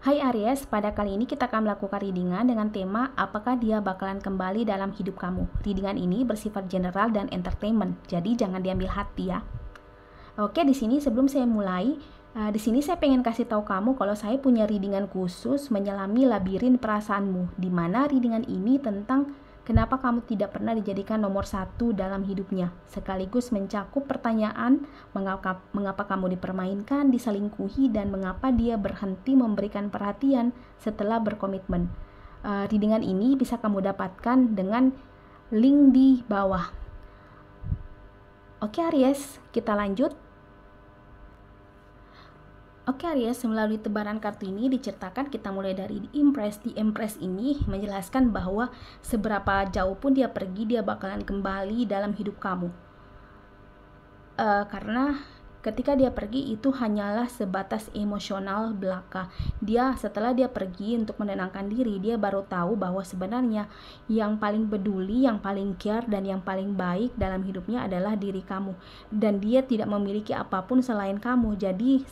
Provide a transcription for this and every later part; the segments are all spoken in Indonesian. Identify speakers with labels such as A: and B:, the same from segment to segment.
A: Hai Aries, pada kali ini kita akan melakukan readingan dengan tema apakah dia bakalan kembali dalam hidup kamu. Readingan ini bersifat general dan entertainment, jadi jangan diambil hati ya. Oke, di sini sebelum saya mulai, di sini saya pengen kasih tahu kamu kalau saya punya readingan khusus menyelami labirin perasaanmu, di mana readingan ini tentang kenapa kamu tidak pernah dijadikan nomor satu dalam hidupnya, sekaligus mencakup pertanyaan mengapa kamu dipermainkan, diselingkuhi, dan mengapa dia berhenti memberikan perhatian setelah berkomitmen. Readingan ini bisa kamu dapatkan dengan link di bawah. Oke Aries, kita lanjut. Oke Aries, melalui tebaran kartu ini diceritakan kita mulai dari di Empress. Di Empress ini menjelaskan bahwa seberapa jauh pun dia pergi, dia bakalan kembali dalam hidup kamu. Karena ketika dia pergi itu hanyalah sebatas emosional belaka. Setelah dia pergi untuk menenangkan diri, dia baru tahu bahwa sebenarnya yang paling peduli, yang paling care, dan yang paling baik dalam hidupnya adalah diri kamu. Dan dia tidak memiliki apapun selain kamu. Jadi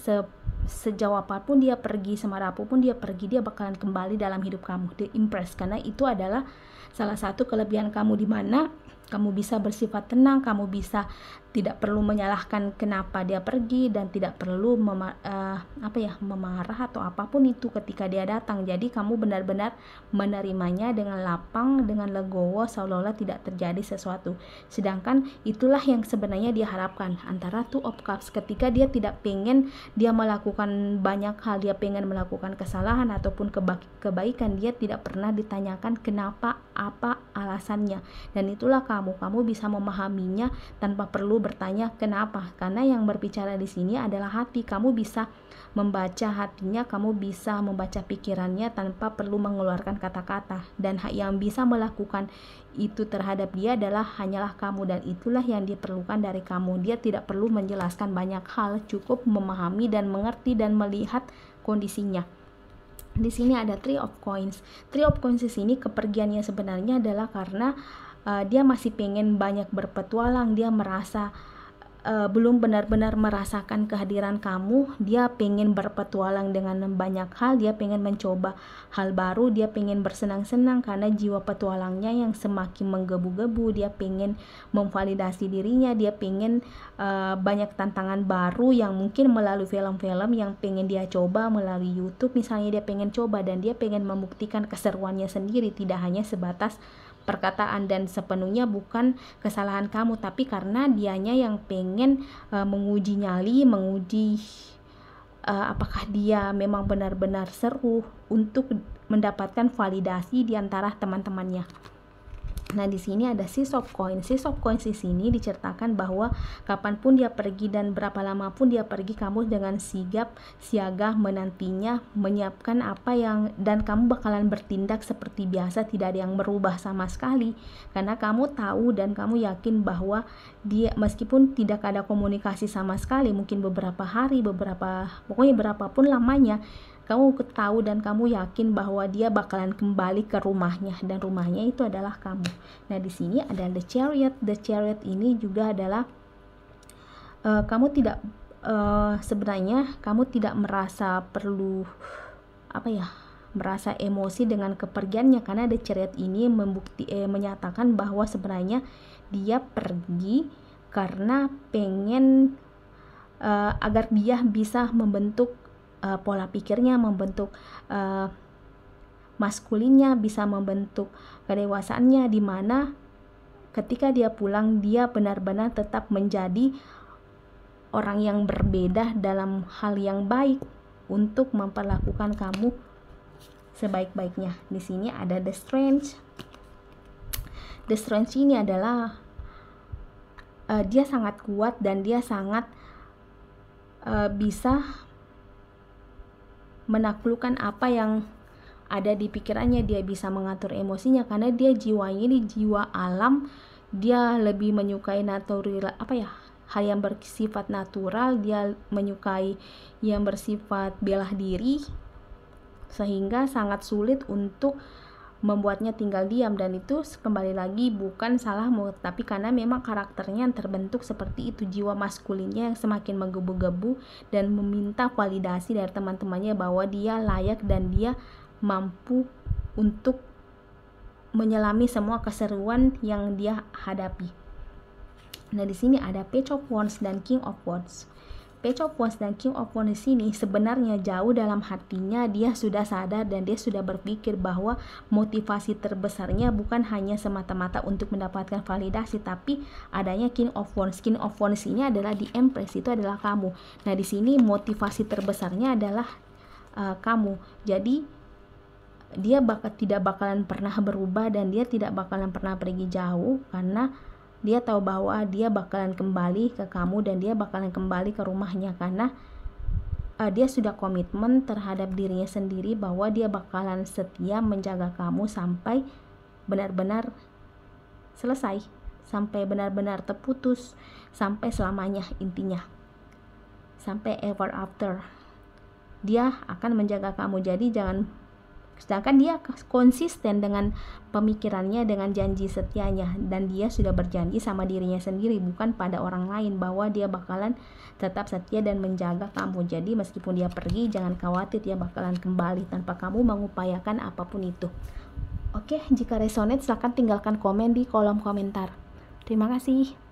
A: sejauh apapun dia pergi, semarah apapun dia pergi, dia bakalan kembali dalam hidup kamu. The Empress, karena itu adalah salah satu kelebihan kamu, di mana kamu bisa bersifat tenang, kamu bisa tidak perlu menyalahkan kenapa dia pergi, dan tidak perlu memarah atau apapun itu ketika dia datang. Jadi kamu benar-benar menerimanya dengan lapang, dengan legowo, seolah-olah tidak terjadi sesuatu. Sedangkan itulah yang sebenarnya dia harapkan antara Two of Cups. Ketika dia tidak pengen dia melakukan banyak hal, dia pengen melakukan kesalahan ataupun kebaikan, dia tidak pernah ditanyakan kenapa, apa alasannya. Dan itulah kamu bisa memahaminya tanpa perlu bertanya kenapa, karena yang berbicara di sini adalah hati. Kamu bisa membaca hatinya, kamu bisa membaca pikirannya tanpa perlu mengeluarkan kata-kata, dan yang bisa melakukan itu terhadap dia hanyalah kamu, dan itulah yang diperlukan dari kamu. Dia tidak perlu menjelaskan banyak hal, cukup memahami dan mengerti dan melihat kondisinya. Di sini ada Three of Coins. Three of Coins di sini kepergiannya sebenarnya adalah karena dia masih pengen banyak berpetualang. Dia merasa belum benar-benar merasakan kehadiran kamu. Dia pengen berpetualang dengan banyak hal, dia pengen mencoba hal baru, dia pengen bersenang-senang karena jiwa petualangnya yang semakin menggebu-gebu. Dia pengen memvalidasi dirinya, dia pengen banyak tantangan baru yang mungkin melalui film-film yang pengen dia coba, melalui YouTube misalnya dia pengen coba, dan dia pengen membuktikan keseruannya sendiri, tidak hanya sebatas perkataan, dan sepenuhnya bukan kesalahan kamu, tapi karena dianya yang pengen menguji nyali, menguji apakah dia memang benar-benar seru untuk mendapatkan validasi di antara teman-temannya. Nah, di sini ada Six of Coins. Six of Coins di sini diceritakan bahwa kapanpun dia pergi dan berapa lama pun dia pergi, kamu dengan sigap siaga menantinya, menyiapkan dan kamu bakalan bertindak seperti biasa, tidak ada yang berubah sama sekali, karena kamu tahu dan kamu yakin bahwa dia, meskipun tidak ada komunikasi sama sekali, mungkin beberapa hari, pokoknya berapapun lamanya, kamu tahu dan kamu yakin bahwa dia bakalan kembali ke rumahnya, dan rumahnya itu adalah kamu. Nah, di sini ada The Chariot. The Chariot ini juga adalah kamu tidak sebenarnya kamu tidak merasa perlu merasa emosi dengan kepergiannya, karena The Chariot ini menyatakan bahwa sebenarnya dia pergi karena pengen agar dia bisa membentuk pola pikirnya, membentuk maskulinnya, bisa membentuk kedewasaannya, di mana ketika dia pulang dia benar-benar tetap menjadi orang yang berbeda dalam hal yang baik untuk memperlakukan kamu sebaik-baiknya. Di sini ada The Strength. The Strength ini adalah dia sangat kuat dan dia sangat bisa menaklukkan apa yang ada di pikirannya. Dia bisa mengatur emosinya karena dia jiwanya ini jiwa alam. Dia lebih menyukai hal yang bersifat natural. Dia menyukai yang bersifat bela diri, sehingga sangat sulit untuk membuatnya tinggal diam, dan itu kembali lagi bukan salahmu, tapi karena memang karakternya yang terbentuk seperti itu, jiwa maskulinnya yang semakin menggebu-gebu dan meminta validasi dari teman-temannya bahwa dia layak dan dia mampu untuk menyelami semua keseruan yang dia hadapi. Nah, di sini ada Page of Wands dan King of Wands. Page of Wands dan King of Wands di sini sebenarnya jauh dalam hatinya dia sudah sadar dan dia sudah berpikir bahwa motivasi terbesarnya bukan hanya semata-mata untuk mendapatkan validasi, tapi adanya King of Wands. King of Wands ini adalah di Empress, itu adalah kamu. Nah, di sini motivasi terbesarnya adalah kamu. Jadi dia tidak bakalan pernah berubah dan dia tidak bakalan pernah pergi jauh, karena dia tahu bahwa dia bakalan kembali ke kamu dan dia bakalan kembali ke rumahnya, karena dia sudah komitmen terhadap dirinya sendiri bahwa dia bakalan setia menjaga kamu sampai benar-benar selesai, sampai benar-benar terputus, sampai selamanya, intinya sampai ever after dia akan menjaga kamu. Jadi sedangkan dia konsisten dengan pemikirannya, dengan janji setianya, dan dia sudah berjanji sama dirinya sendiri, bukan pada orang lain, bahwa dia bakalan tetap setia dan menjaga kamu. Jadi meskipun dia pergi, jangan khawatir, dia bakalan kembali tanpa kamu mengupayakan apapun itu. Oke, jika resonate silahkan tinggalkan komen di kolom komentar. Terima kasih.